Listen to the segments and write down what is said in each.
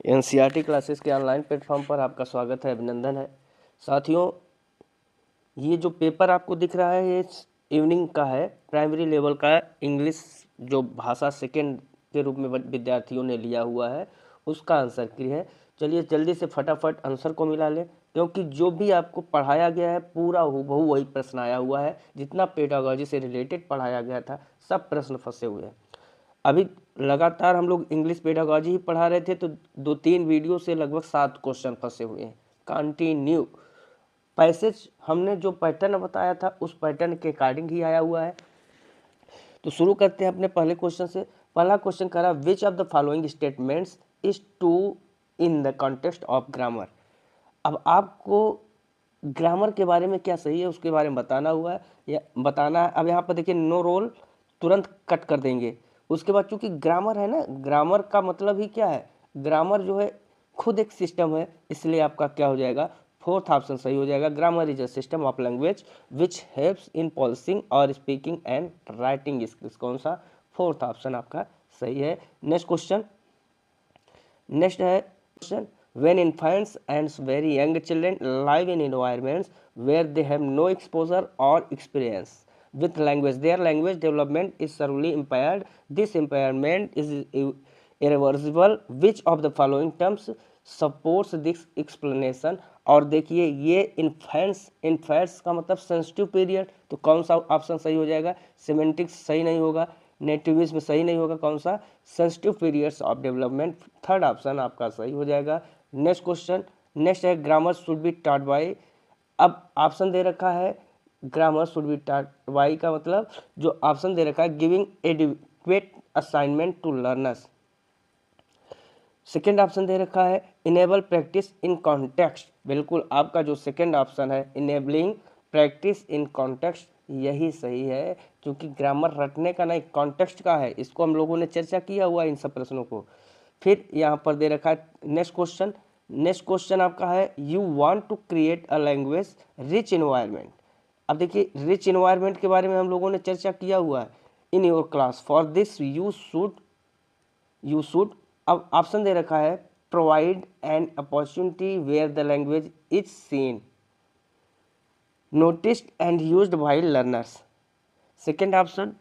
NCERT classes के online platform पर आपका स्वागत है, अभिनंदन है। साथियों, ये जो पेपर आपको दिख रहा है ये इवनिंग का है, प्राइमरी लेवल का इंग्लिश जो भाषा सेकेंड के रूप में विद्यार्थियों ने लिया हुआ है उसका आंसर की है। चलिए जल्दी से फटाफट आंसर को मिला लें, क्योंकि जो भी आपको पढ़ाया गया है पूरा हूबहू वही प्रश्न आया हुआ है। जितना पेडागॉजी से रिलेटेड पढ़ाया गया था सब प्रश्न फंसे हुए हैं। अभी लगातार हम लोग इंग्लिश पेडागॉजी ही पढ़ा रहे थे, तो 2-3 वीडियो से लगभग 7 क्वेश्चन फंसे हुए हैं। कंटिन्यू पैसेज हमने जो पैटर्न बताया था उस पैटर्न के अकॉर्डिंग ही आया हुआ है। तो शुरू करते हैं अपने पहले क्वेश्चन से। पहला क्वेश्चन कह रहा है विच of the following statements is true in the context of grammar. अब आपको ग्रामर के बारे में क्या सही है उसके बारे में बताना हुआ है या बताना है। अब यहाँ पर देखिए नो रोल तुरंत कट कर देंगे। उसके बाद चूंकि ग्रामर है ना, ग्रामर का मतलब ही क्या है, ग्रामर जो है खुद एक सिस्टम है, इसलिए आपका क्या हो जाएगा, फोर्थ ऑप्शन सही हो जाएगा। Grammar is a system of language which helps in polishing और स्पीकिंग एंड राइटिंग स्किल्स। कौन सा, फोर्थ ऑप्शन आपका सही है। नेक्स्ट क्वेश्चन, नेक्स्ट है question when infants and very young children live in environments where they have no exposure or experience with language, their language development is severely impaired. This impairment is irreversible. Which of the following terms supports this explanation? और देखिए ये infants का मतलब sensitive period, तो कौन सा ऑप्शन सही हो जाएगा, सेमेंटिक्स सही नहीं होगा, नेटिविज्म सही नहीं होगा, कौन सा, sensitive periods of development, third option आपका सही हो जाएगा। नेक्स्ट क्वेश्चन, नेक्स्ट है grammar should be taught by. अब ऑप्शन दे रखा है grammar should be taught by का मतलब जो ऑप्शन दे रखा है giving adequate assignment to learners. Second option दे रखा है इनेबल प्रैक्टिस इन कॉन्टेक्स्ट। बिल्कुल आपका जो सेकेंड ऑप्शन है इनेबलिंग प्रैक्टिस इन कॉन्टेक्स्ट यही सही है, क्योंकि ग्रामर रटने का नहीं कॉन्टेक्स्ट का है। इसको हम लोगों ने चर्चा किया हुआ है इन सब प्रश्नों को। फिर यहाँ पर दे रखा है नेक्स्ट क्वेश्चन, नेक्स्ट क्वेश्चन आपका है you want to create a language rich environment. अब देखिए रिच इन्वायरमेंट के बारे में हम लोगों ने चर्चा किया हुआ है in your class. For this you should अब ऑप्शन दे रखा है provide an opportunity where the language is seen, noticed and used by learners. Second option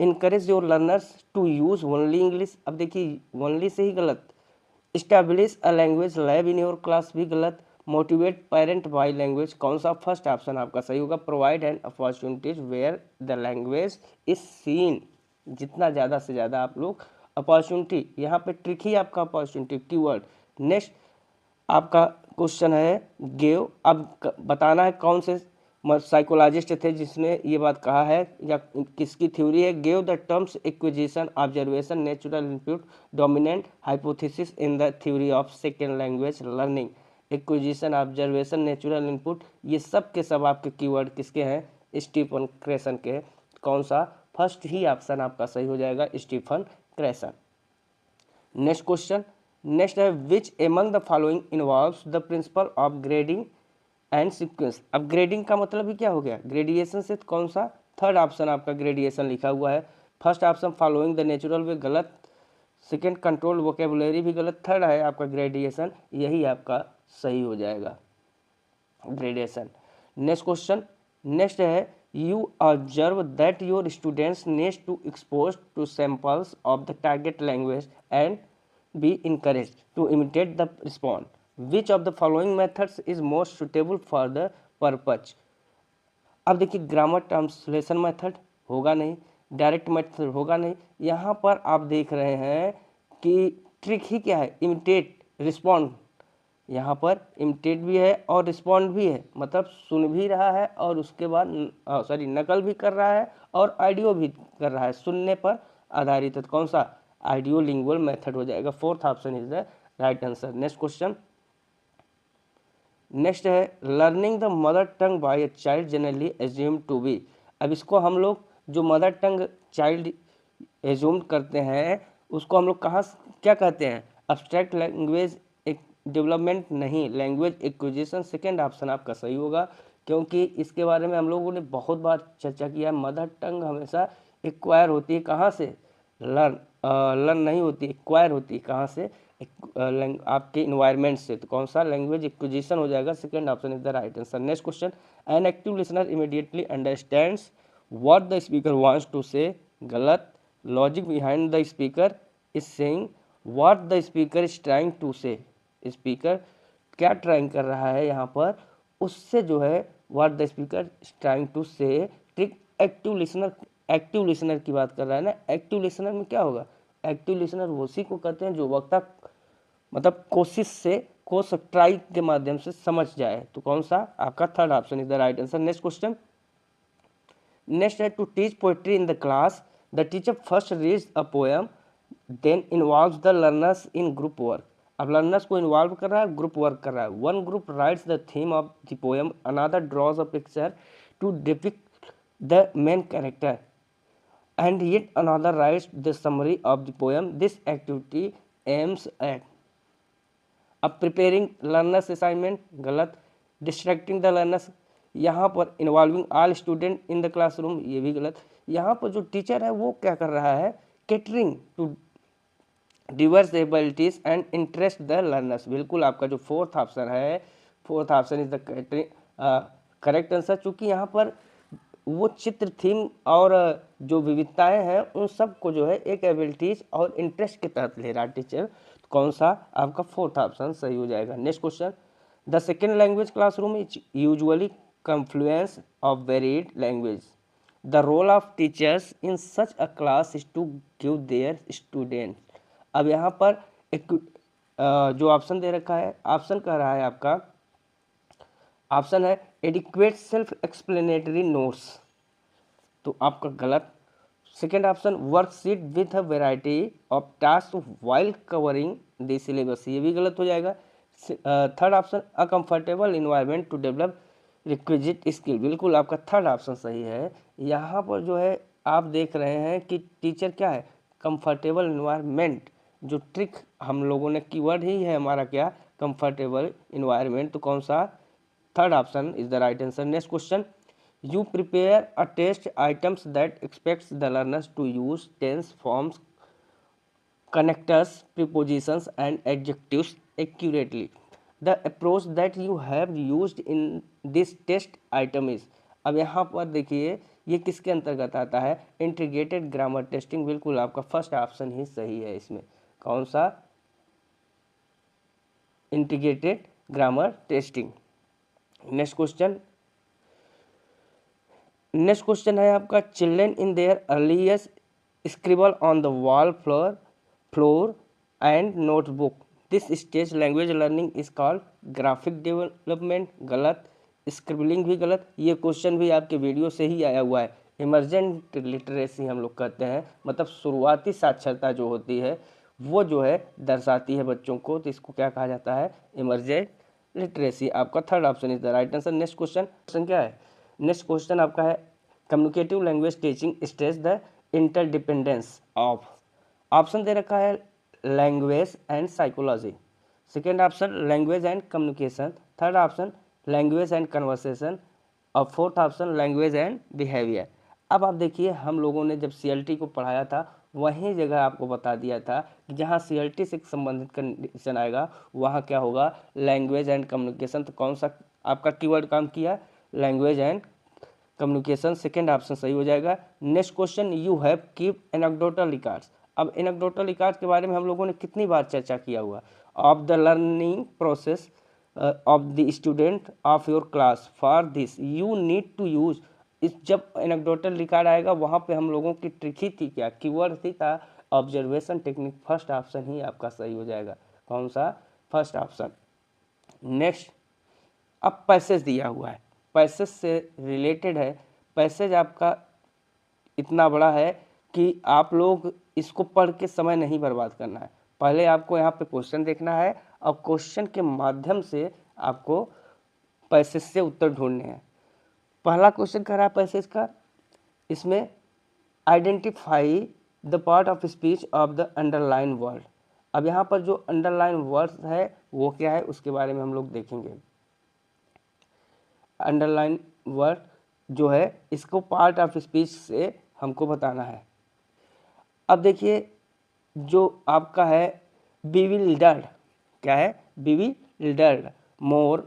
encourage your learners to use only English. अब देखिए ओनली से ही गलत। Establish a language lab in your class भी गलत। मोटिवेट पेरेंट बाय लैंग्वेज, कौन सा, first option आपका सही होगा। Provide an opportunities where the language is seen, जितना ज़्यादा से ज़्यादा आप लोग अपॉर्चुनिटी, यहाँ पे ट्रिक ही आपका अपॉर्चुनिटी कीवर्ड। नेक्स्ट आपका क्वेश्चन है गेव। अब बताना है कौन से साइकोलॉजिस्ट थे जिसने ये बात कहा है या किसकी थ्योरी है। Gave the terms acquisition, observation, natural input, dominant hypothesis in the theory of second language learning. Acquisition, observation, natural input, ये सब के सब आपके कीवर्ड किसके हैं, स्टीफन क्रेसन के। कौन सा, फर्स्ट ही ऑप्शन आपका सही हो जाएगा, Stephen Cresson. Next question, next है which among the following involves the principle of grading and sequence. अब ग्रेडिंग का मतलब ही क्या हो गया, ग्रेडिएशन से कौन सा, थर्ड ऑप्शन आपका ग्रेडिएशन लिखा हुआ है। First option following the natural way गलत, सेकेंड कंट्रोल वोकेबुलरी भी गलत, थर्ड है आपका ग्रेडिएशन, यही आपका सही हो जाएगा ग्रेडिएशन। नेक्स्ट क्वेश्चन, नेक्स्ट है you observe that your students need to expose to samples of the target language and be encouraged to imitate the response. Which of the following methods is most suitable for the purpose? अब देखिए grammar translation method होगा नहीं, direct method होगा नहीं, यहाँ पर आप देख रहे हैं कि ट्रिक ही क्या है, इमिटेट रिस्पॉन्ड। यहाँ पर इमिटेट भी है और रिस्पॉन्ड भी है, मतलब सुन भी रहा है और उसके बाद नकल भी कर रहा है और ऑडियो भी कर रहा है, सुनने पर आधारित है। कौन सा, ऑडियो लिंगुअल मेथड हो जाएगा, fourth option is the right answer. Next question, next है learning the mother tongue by a child generally assume to be. अब इसको हम लोग जो मदर टंग चाइल्ड एज्यूम करते हैं उसको हम लोग कहाँ क्या कहते हैं, अब्स्ट्रैक्ट लैंग्वेज डेवलपमेंट नहीं, लैंग्वेज एक्विजिशन। सेकेंड ऑप्शन आपका सही होगा, क्योंकि इसके बारे में हम लोगों ने बहुत बार चर्चा किया है। मदर टंग हमेशा एक्वायर होती है, कहाँ से, लर्न नहीं होती, एक्वायर होती है, कहाँ से, आपके इन्वायरमेंट से, तो कौन सा लैंग्वेज एक्विजिशन हो जाएगा, second option is the right answer. Next question, an active listener immediately understands what the speaker wants to say, गलत। Logic behind the speaker is saying what the speaker is trying to say, speaker क्या trying कर रहा है यहाँ पर, उससे जो है what the speaker is trying to say. ठीक, एक्टिव लिसनर की बात कर रहा है ना। एक्टिव लिसनर में क्या होगा, एक्टिव लिसनर उसी को कहते हैं जो वक्ता मतलब कोशिश ट्राई के माध्यम से समझ जाए, तो कौन सा आपका third option is the right answer. Next question, next है to teach poetry in the class the teacher first reads a poem then involves the learners in group work. अब लर्नर्स को इन्वॉल्व कर रहा है, ग्रुप वर्क कर रहा है। One group writes the theme of the poem, another draws a picture to depict the main character and yet another writes the summary of the poem. This activity aims at अब preparing learners assignment, गलत। Distracting the learners, यहाँ पर involving all student in the classroom, ये भी गलत। यहाँ पर जो टीचर है वो क्या कर रहा है, catering to diverse abilities and interest the learners. बिल्कुल आपका जो फोर्थ ऑप्शन है, fourth option is the correct answer. चूँकि यहाँ पर वो चित्र थीम और जो विविधताएं हैं उन सब को जो है एक एबिलिटीज और इंटरेस्ट के तहत ले रहा है टीचर, तो कौन सा आपका फोर्थ ऑप्शन सही हो जाएगा। Next question, the second language classroom is usually confluence of varied language. The role of teachers in such a class is to give their students। अब यहाँ पर एक जो ऑप्शन दे रखा है, ऑप्शन कह रहा है आपका, ऑप्शन है एडिक्वेट सेल्फ एक्सप्लेनेटरी नोट्स, तो आपका गलत। Second option worksheet with a variety of task while covering the syllabus, ये भी गलत हो जाएगा। Third option a comfortable environment to develop requisite skill, बिल्कुल आपका थर्ड ऑप्शन सही है। यहाँ पर जो है आप देख रहे हैं कि टीचर क्या है, कंफर्टेबल इन्वायरमेंट, जो ट्रिक हम लोगों ने कीवर्ड ही है हमारा क्या, कंफर्टेबल इन्वायरमेंट, तो कौन सा third option is the right answer. Next question, you prepare a test items that expects the learners to use tense forms, connectors, prepositions and adjectives accurately. The approach that you have used in this test item is, अब यहाँ पर देखिए ये किसके अंतर्गत आता है, integrated grammar testing, बिल्कुल आपका फर्स्ट ऑप्शन ही सही है इसमें, कौन सा integrated grammar testing. Next question, next question है आपका, children in their earliest scribble on the wall floor and notebook, this stage language learning is called graphic development, गलत। स्क्रिबलिंग भी गलत, ये क्वेश्चन भी आपके वीडियो से ही आया हुआ है। इमरजेंट लिटरेसी हम लोग कहते हैं, मतलब शुरुआती साक्षरता जो होती है वो जो है दर्शाती है बच्चों को, तो इसको क्या कहा जाता है, इमरजेंट लिटरेसी। आपका third option is the right answer. Next question क्या है, नेक्स्ट क्वेश्चन आपका है communicative language teaching stress the interdependence of, option दे रखा है language and psychology, second option language and communication, third option language and conversation और fourth option language and behaviour. अब आप देखिए हम लोगों ने जब CLT को पढ़ाया था वहीं जगह आपको बता दिया था कि जहाँ CLT से संबंधित कंडीशन आएगा वहाँ क्या होगा, लैंग्वेज एंड कम्युनिकेशन, तो कौन सा आपका कीवर्ड काम किया, language and communication, second option सही हो जाएगा। Next question, you have keep anecdotal records. अब एनेक्डोटल रिकॉर्ड्स के बारे में हम लोगों ने कितनी बार चर्चा किया हुआ, of the learning process of the student of your class, for this you need to use, इस जब एनेक्डोटल रिकॉर्ड आएगा वहाँ पे हम लोगों की ट्रिक ही थी क्या, कीवर्ड थी था ऑब्जर्वेशन टेक्निक, फर्स्ट ऑप्शन ही आपका सही हो जाएगा, कौन सा, फर्स्ट ऑप्शन। नेक्स्ट, अब पैसेज दिया हुआ है, पैसेज से रिलेटेड है, पैसेज आपका इतना बड़ा है कि आप लोग इसको पढ़ के समय नहीं बर्बाद करना है, पहले आपको यहाँ पे क्वेश्चन देखना है और क्वेश्चन के माध्यम से आपको पैसेज से उत्तर ढूंढने हैं। पहला क्वेश्चन कह रहा है पैसेज का, इसमें identify the part of speech of the underline word. अब यहाँ पर जो अंडरलाइन वर्ड है वो क्या है उसके बारे में हम लोग देखेंगे। अंडरलाइन वर्ड जो है इसको पार्ट ऑफ स्पीच से हमको बताना है। अब देखिए जो आपका है bewildered, क्या है, bewildered more,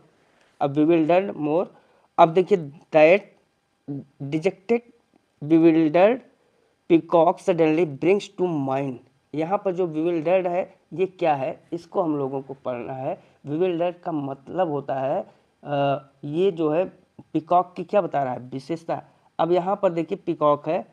अब bewildered more, अब देखिए that dejected bewildered peacock suddenly brings to mind, यहाँ पर जो bewildered है ये क्या है, इसको हम लोगों को पढ़ना है। bewildered का मतलब होता है ये जो है पिकॉक की क्या बता रहा है, विशेषता। अब यहाँ पर देखिए पिकॉक है,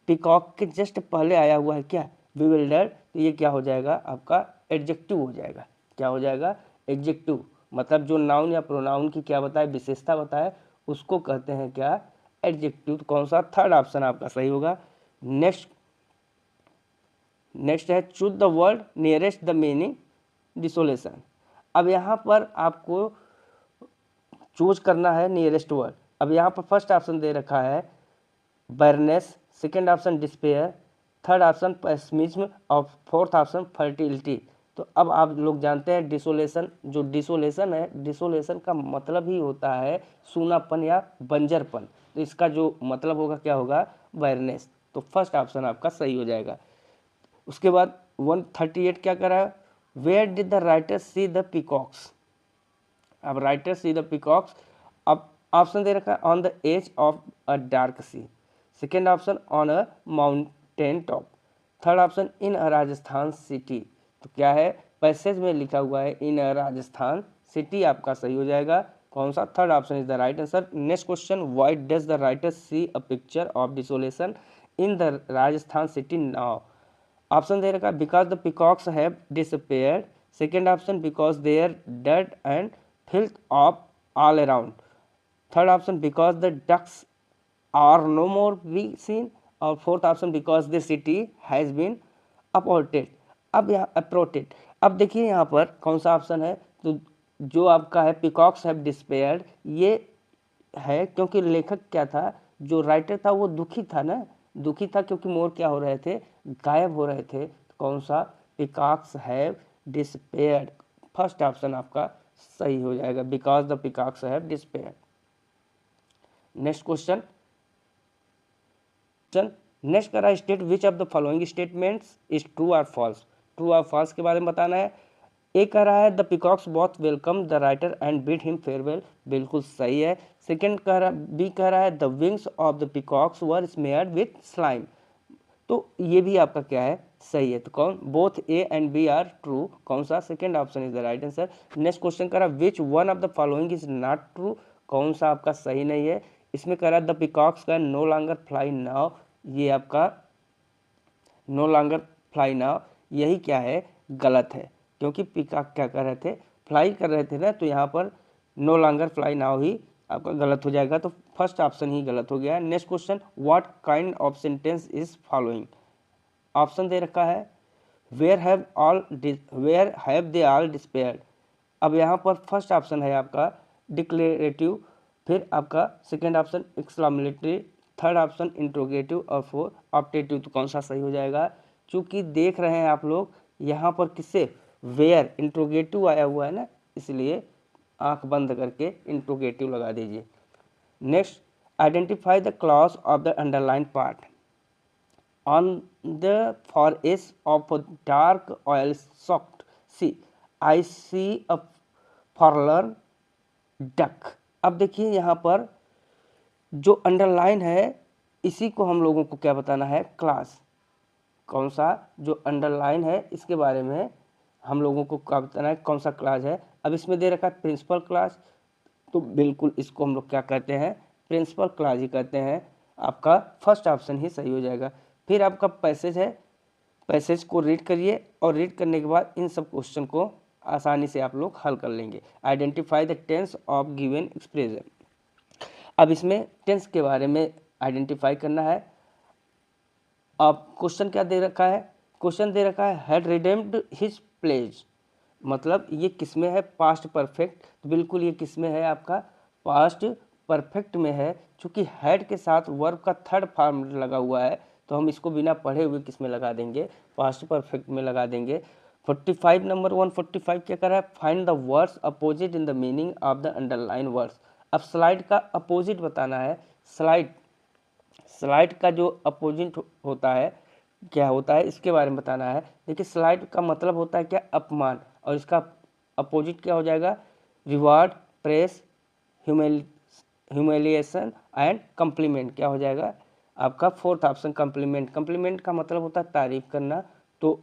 पिकॉक के जस्ट पहले आया हुआ है क्या, bewildered, तो ये क्या हो जाएगा आपका एडजेक्टिव हो जाएगा, क्या हो जाएगा, एडजेक्टिव। मतलब जो नाउन या प्रोनाउन की क्या बताए, विशेषता बताए, उसको कहते हैं क्या, एडजेक्टिव। तो कौन सा, थर्ड ऑप्शन आपका सही होगा। नेक्स्ट है choose the word nearest the meaning desolation. अब यहाँ पर आपको चूज करना है नियरेस्ट वर्ड। अब यहाँ पर फर्स्ट ऑप्शन दे रखा है barrenness, second option despair, third option pessimism और फोर्थ ऑप्शन फर्टिलिटी। तो अब आप लोग जानते हैं डिसोलेशन, जो डिसोलेशन है, डिसोलेशन का मतलब ही होता है सूनापन या बंजरपन। तो इसका जो मतलब होगा क्या होगा, बैरनेस। तो फर्स्ट ऑप्शन आपका सही हो जाएगा। उसके बाद 138 क्या करा है, where did the writer see the peacocks. अब राइटर सी द पीकॉक्स, अब ऑप्शन दे रखा है on the edge of a dark sea, second option on a mountain top, third option in a Rajasthan city. तो क्या है, पैसेज में लिखा हुआ है इन अ राजस्थान सिटी, आपका सही हो जाएगा। कौन सा, third option is the right answer. Next question, why does the writer see a picture of desolation in the Rajasthan city now. Option दे रखा है because the peacocks have disappeared, second option because they are dead and filth of all around, third option because the ducks are no more be seen, और fourth option because the city has been uprooted. अब यहाँ अप्रोटेड, अब देखिए यहाँ पर कौन सा option है, तो जो आपका है पिकॉक्स हैव डिस्पेयर्ड, ये है क्योंकि लेखक क्या था, जो राइटर था वो दुखी था ना, दुखी था क्योंकि मोर क्या हो रहे थे, गायब हो रहे थे। तो कौन सा, peacocks have disappeared, first option आपका सही हो जाएगा, because the peacocks have disappeared. Next question, next करा state which of the following statements is true और फॉल्स। ट्रू और फॉल्स के बारे में बताना है। ए कह रहा है the peacocks both welcome the writer and bid him farewell, बिल्कुल सही है। सेकंड कह रहा, बी कह रहा है the wings of the peacocks were smeared with slime, तो ये भी आपका क्या है, सही है। तो कौन, both A and B are true, कौन सा, second option is the right answer. Next question करा which one of the following is not true, कौन सा आपका सही नहीं है। इसमें करा द पिकॉक्स का नो लॉन्गर फ्लाई नाउ, ये आपका नो लॉन्गर फ्लाई नाउ, यही क्या है, गलत है, क्योंकि पिकॉक क्या कर रहे थे, फ्लाई कर रहे थे ना, तो यहाँ पर नो लॉन्गर फ्लाई नाउ ही आपका गलत हो जाएगा, तो फर्स्ट ऑप्शन ही गलत हो गया। Next question, what kind of sentence is following. Option दे रखा है where have they all disappeared. अब यहाँ पर फर्स्ट ऑप्शन है आपका डिक्लेरेटिव, फिर आपका second option exclamatory, third option interrogative और फोर्थ ऑप्टेटिव। तो कौन सा सही हो जाएगा, चूंकि देख रहे हैं आप लोग यहाँ पर किससे, वेयर इंट्रोगेटिव आया हुआ है ना, इसलिए आंख बंद करके इंट्रोगेटिव लगा दीजिए। Next, identify the clause of the underline part. On the forehead of a dark oil soaked sea, I see a forlorn duck। अब देखिए यहाँ पर जो अंडरलाइन है, इसी को हम लोगों को क्या बताना है, क्लास। कौन सा, जो अंडरलाइन है इसके बारे में हम लोगों को क्या बताना है, कौन सा क्लास है। अब इसमें दे रखा है प्रिंसिपल क्लास, तो बिल्कुल इसको हम लोग क्या कहते हैं, प्रिंसिपल क्लास ही कहते हैं, आपका फर्स्ट ऑप्शन ही सही हो जाएगा। फिर आपका पैसेज है, पैसेज को रीड करिए और रीड करने के बाद इन सब क्वेश्चन को आसानी से आप लोग हल कर लेंगे। Identify the tense of given expression. अब इसमें टेंस के बारे में आइडेंटिफाई करना है। अब क्वेश्चन क्या दे रखा है, क्वेश्चन दे रखा है हैड रिडेम्ड हिज प्लेज, मतलब ये किस में है, पास्ट परफेक्ट, तो बिल्कुल ये किस में है, आपका पास्ट परफेक्ट में है। चूंकि हैड के साथ वर्ब का थर्ड फॉर्म लगा हुआ है, तो हम इसको बिना पढ़े हुए किस में लगा देंगे, पास्ट परफेक्ट में लगा देंगे। 45 नंबर 145 क्या कर रहा है, find the words opposite in the meaning of the underline words. अब स्लाइड का अपोजिट बताना है। स्लाइड का जो अपोजिट होता है, क्या होता है इसके बारे में बताना है। देखिए स्लाइट का मतलब होता है क्या, अपमान, और इसका अपोजिट क्या हो जाएगा, reward, press, humiliation and complement. क्या हो जाएगा आपका फोर्थ ऑप्शन कम्प्लीमेंट। कम्प्लीमेंट का मतलब होता है तारीफ करना, तो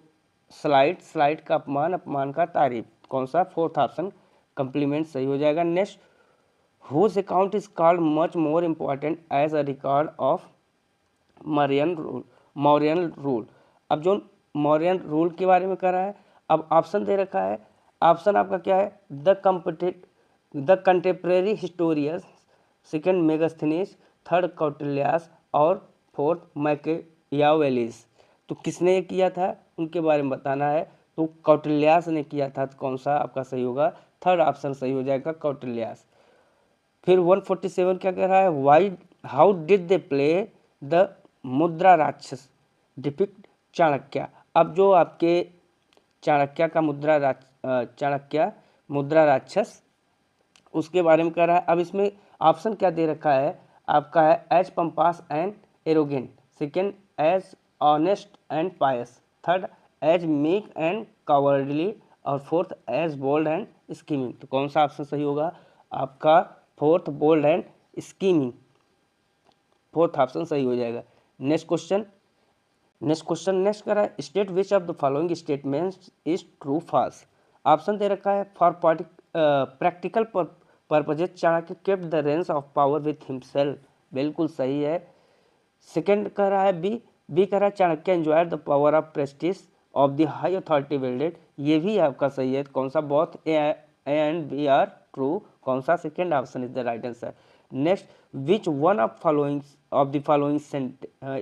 स्लाइट, स्लाइट का अपमान, अपमान का तारीफ, कौन सा, फोर्थ ऑप्शन कम्प्लीमेंट सही हो जाएगा। Next, whose account is called much more important as a record of Mauryan rule. अब जो मौर्यन रूल के बारे में कर रहा है, अब ऑप्शन दे रखा है, ऑप्शन आपका क्या है, the contemporary historians, second Megasthenes, third Kautilya's और फोर्थ मैकियावेलीज। तो किसने ये किया था उनके बारे में बताना है, तो कौटिल्यास ने किया था, तो कौन सा आपका सही होगा, थर्ड ऑप्शन सही हो जाएगा कौटिल्यास। फिर 147 क्या कह रहा है, why how did they play the मुद्रा राक्षस डिपिक्ट चाणक्य। अब जो आपके चाणक्य का चाणक्य मुद्रा राक्षस, उसके बारे में कह रहा है। अब इसमें ऑप्शन क्या दे रखा है आपका, है as pompous and arrogant, second as honest and pious, third as meek and cowardly, और fourth as bold and scheming. तो कौन सा ऑप्शन सही होगा आपका, fourth bold and scheming, fourth option सही हो जाएगा। नेक्स्ट क्वेश्चन, नेक्स्ट कर रहा है, state which of the following statements is true false. Option दे रखा है, for practical purposes Chanakya kept the range of power with himself, बिल्कुल सही है। सेकंड कह रहा है बी कह रहा है, Chanakya enjoyed the power of prestige of the high authority builded, ये भी आपका सही है। कौन सा, both A and B are true, कौन सा, second option is the right answer. Next, which one of the following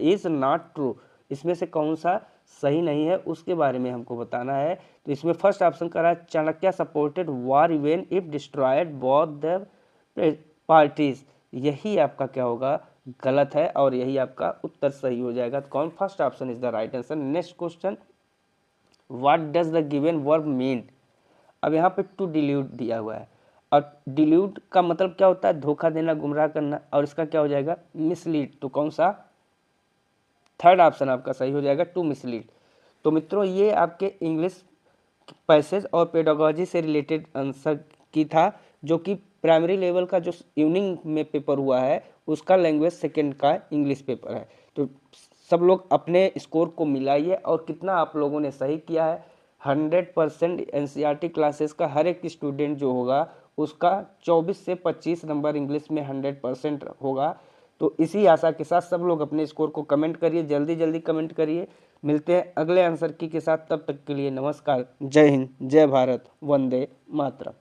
is not true, इसमें से कौन सा सही नहीं है उसके बारे में हमको बताना है। तो इसमें फर्स्ट ऑप्शन कर रहा है, Chanakya supported war even if destroyed both the parties, यही आपका क्या होगा, गलत है, और यही आपका उत्तर सही हो जाएगा। तो कौन, first option is the right answer. Next question, what does the given verb mean. अब यहाँ पे टू डिल्यूट दिया हुआ है, और डिल्यूट का मतलब क्या होता है, धोखा देना, गुमराह करना, और इसका क्या हो जाएगा, मिसलीड। तो कौन सा, थर्ड ऑप्शन आपका सही हो जाएगा, टू मिसलीड। तो मित्रों ये आपके इंग्लिश पैसेज और पेडागोजी से रिलेटेड आंसर की था, जो कि प्राइमरी लेवल का जो इवनिंग में पेपर हुआ है उसका लैंग्वेज सेकंड का इंग्लिश पेपर है। तो सब लोग अपने स्कोर को मिलाइए, और कितना आप लोगों ने सही किया है। 100% एनसीईआरटी क्लासेस का हर एक स्टूडेंट जो होगा उसका 24 से 25 नंबर इंग्लिश में 100% होगा। तो इसी आशा के साथ सब लोग अपने स्कोर को कमेंट करिए, जल्दी जल्दी कमेंट करिए। मिलते हैं अगले आंसर की के साथ, तब तक के लिए नमस्कार, जय हिंद, जय भारत, वंदे मातरम।